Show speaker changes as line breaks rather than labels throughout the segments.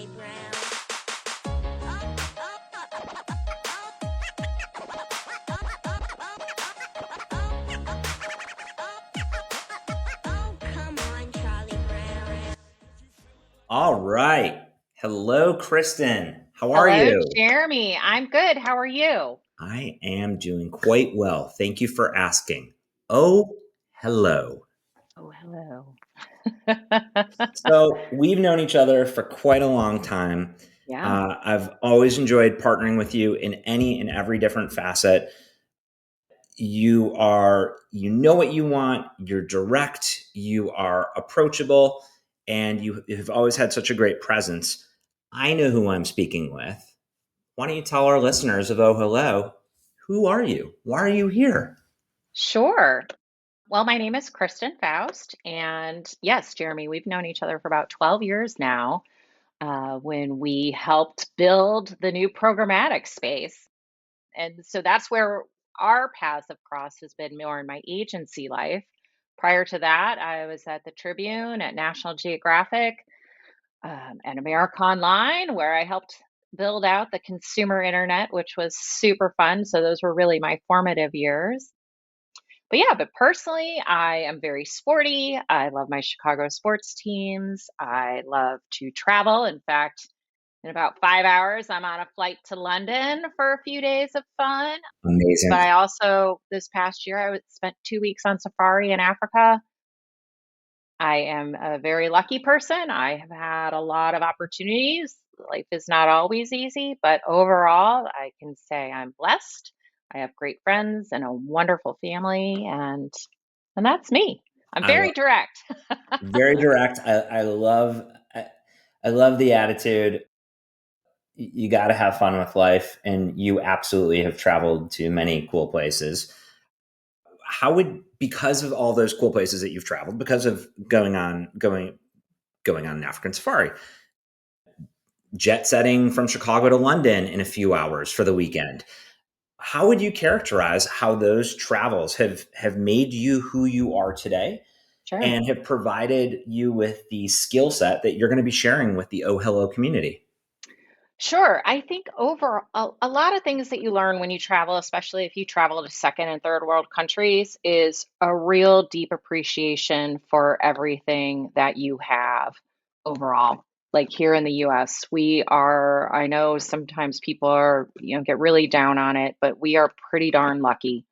Charlie Brown. Come on, Charlie Brown.
All right. Hello, Kristen. How are
Hello,
you?
Jeremy. I'm good. How are you?
I am doing quite well. Thank you for asking. Oh, hello.
Oh, hello.
So we've known each other for quite a long time.
Yeah.
I've always enjoyed partnering with you in any and every different facet. You know what you want, you're direct, you are approachable, and you have always had such a great presence. I know who I'm speaking with. Why don't you tell our listeners of OhHello, who are you? Why are you here?
Sure. Well, my name is Kristen Faust. And yes, Jeremy, we've known each other for about 12 years now when we helped build the new programmatic space. And so that's where our paths have crossed, has been more in my agency life. Prior to that, I was at the Tribune, at National Geographic, and America Online, where I helped build out the consumer internet, which was super fun. So those were really my formative years. But personally, I am very sporty. I love my Chicago sports teams. I love to travel. In fact, in about 5 hours, I'm on a flight to London for a few days of fun. But
Amazing.
I also, this past year, spent 2 weeks on safari in Africa. I am a very lucky person. I have had a lot of opportunities. Life is not always easy, but overall, I can say I'm blessed. I have great friends and a wonderful family, and that's me. I'm
I
very
love,
direct.
very direct. I love the attitude. You got to have fun with life, and you absolutely have traveled to many cool places. Because of all those cool places that you've traveled, because of going on an African safari, jet setting from Chicago to London in a few hours for the weekend, how would you characterize how those travels have made you who you are today
Sure.
and have provided you with the skill set that you're going to be sharing with the OhHello community?
Sure. I think over a lot of things that you learn when you travel, especially if you travel to second and third world countries, is a real deep appreciation for everything that you have overall. Like here in the US, I know sometimes people get really down on it, but we are pretty darn lucky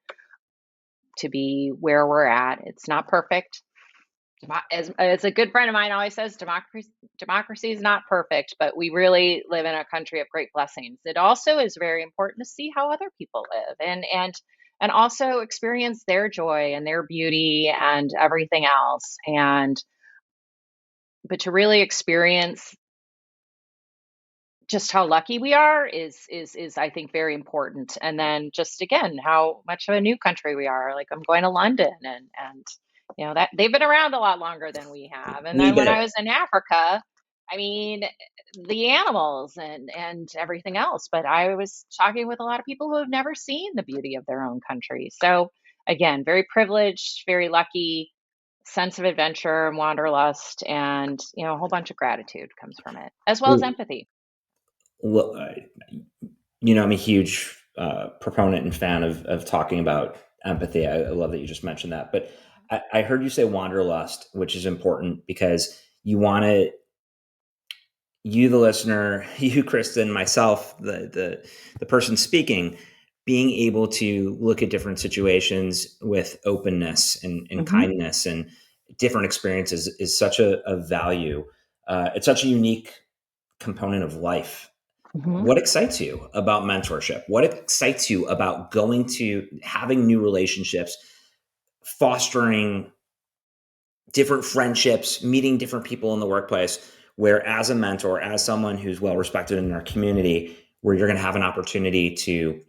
to be where we're at. It's not perfect. As a good friend of mine always says, democracy is not perfect, but we really live in a country of great blessings. It also is very important to see how other people live and also experience their joy and their beauty and everything else. But to really experience just how lucky we are is I think very important. And then just again, how much of a new country we are. Like I'm going to London and that they've been around a lot longer than we have. And
We
then when
did.
I was in Africa, I mean, the animals and everything else. But I was talking with a lot of people who have never seen the beauty of their own country. So again, very privileged, very lucky, sense of adventure and wanderlust, and a whole bunch of gratitude comes from it, as well as empathy.
Well, I'm a huge proponent and fan of talking about empathy. I love that you just mentioned that. But I heard you say wanderlust, which is important because you, the listener, you, Kristen, myself, the person speaking, being able to look at different situations with openness and kindness and different experiences is such a value. It's such a unique component of life. What excites you about mentorship? What excites you about having new relationships, fostering different friendships, meeting different people in the workplace, where as a mentor, as someone who's well respected in our community, where you're going to have an opportunity to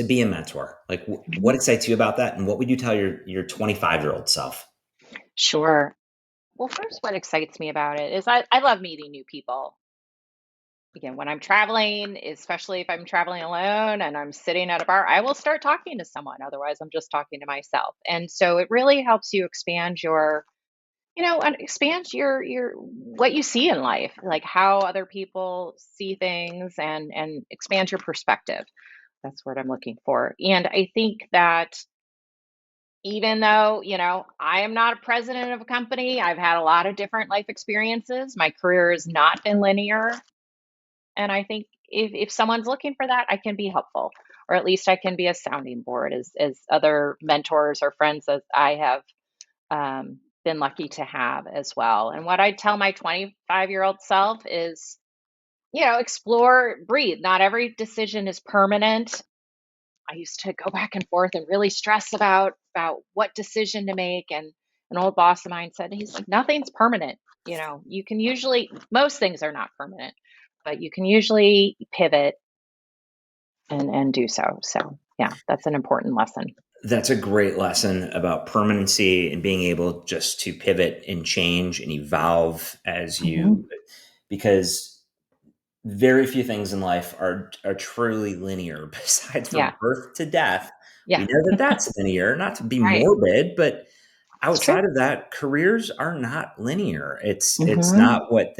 be a mentor? Like what excites you about that? And what would you tell your 25-year-old self?
Sure. Well, first, what excites me about it is I love meeting new people. Again, when I'm traveling, especially if I'm traveling alone and I'm sitting at a bar, I will start talking to someone. Otherwise, I'm just talking to myself. And so it really helps you expand your And expand your what you see in life, like how other people see things, and expand your perspective. That's what I'm looking for. And I think that even though, I am not a president of a company, I've had a lot of different life experiences. My career has not been linear. And I think if someone's looking for that, I can be helpful, or at least I can be a sounding board, as other mentors or friends that I have been lucky to have as well. And what I tell my 25-year-old self is, explore, breathe. Not every decision is permanent. I used to go back and forth and really stress about what decision to make. And an old boss of mine said, he's like, nothing's permanent. You can usually, most things are not permanent, but you can usually pivot and do so. So yeah, that's an important lesson.
That's a great lesson about permanency and being able just to pivot and change and evolve as you, because very few things in life are truly linear besides from
Yeah.
birth to death.
Yeah.
We know that that's linear, not to be
Right.
morbid, but
It's true.
outside of that, careers are not linear. It's
Mhm.
not what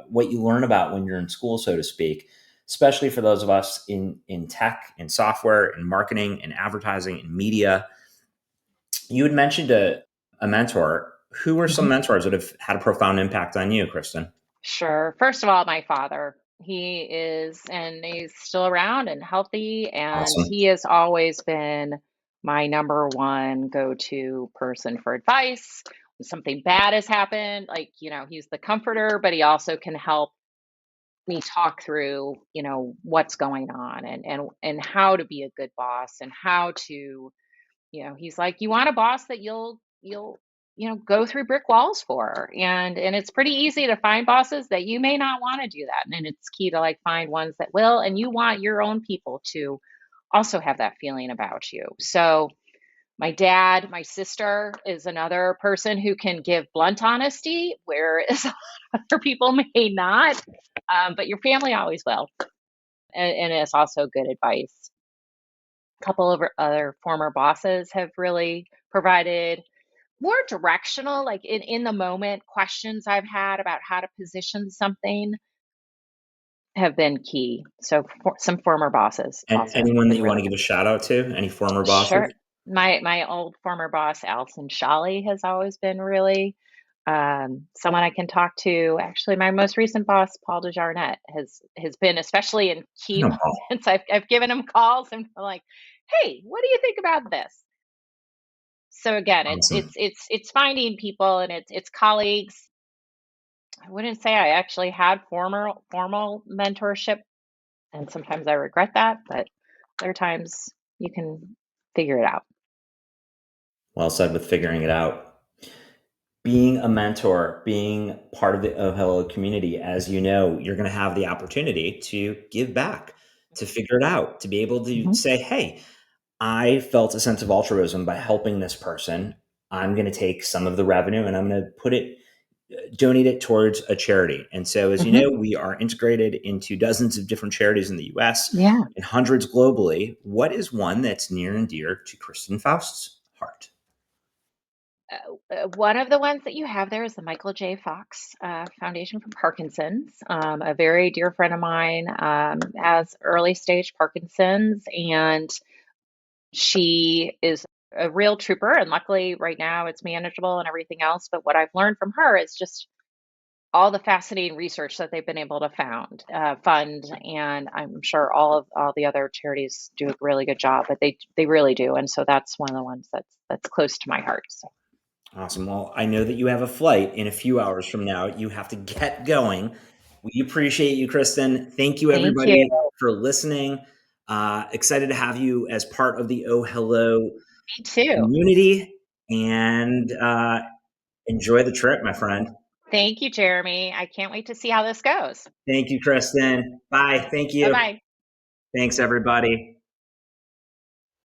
what you learn about when you're in school, so to speak. Especially for those of us in tech and software and marketing and advertising and media. You had mentioned a mentor. Who are some mentors that have had a profound impact on you, Kristen?
Sure. First of all, my father. And he's still around and healthy, and
Awesome.
he has always been my number one go-to person for advice. When something bad has happened, like, he's the comforter, but he also can help me talk through, what's going on, and how to be a good boss, and how to, he's like, you want a boss that you'll go through brick walls for. And it's pretty easy to find bosses that you may not want to do that. And it's key to, like, find ones that will, and you want your own people to also have that feeling about you. So my dad, my sister is another person who can give blunt honesty, whereas other people may not. But your family always will. And it's also good advice. A couple of other former bosses have really provided more directional, like in the moment questions I've had about how to position something have been key. So some former bosses
And
also have
anyone that
been
you want
really
to give a shout out to? Any former
sure.
bosses?
My old former boss, Alison Shawley, has always been really someone I can talk to. Actually, my most recent boss, Paul DeJarnette, has been, especially in key
No, Paul.
moments. I've given him calls and I'm like, hey, what do you think about this? So again,
Awesome.
it's finding people, and it's colleagues. I wouldn't say I actually had formal mentorship, and sometimes I regret that, but other times you can figure it out.
Well said with figuring it out. Being a mentor, being part of the OhHello community, as you know, you're going to have the opportunity to give back, to figure it out, to be able to
Mhm.
say, hey, I felt a sense of altruism by helping this person. I'm going to take some of the revenue and I'm going to donate it towards a charity. And so, as you
Mhm.
know, we are integrated into dozens of different charities in the US
Yeah.
and hundreds globally. What is one that's near and dear to Kristen Faust's heart?
One of the ones that you have there is the Michael J. Fox Foundation for Parkinson's. A very dear friend of mine has early stage Parkinson's, and she is a real trooper. And luckily, right now, it's manageable and everything else. But what I've learned from her is just all the fascinating research that they've been able to fund, and I'm sure all the other charities do a really good job, but they really do. And so that's one of the ones that's close to my heart. So
Awesome. Well, I know that you have a flight in a few hours from now. You have to get going. We appreciate you, Kristen. Thank you,
thank you.
everybody, for listening. Excited to have you as part of the OhHello
Me too.
community, and enjoy the trip, my friend.
Thank you, Jeremy. I can't wait to see how this goes.
Thank you, Kristen. Bye. Thank
Bye
you.
bye.
Thanks, everybody.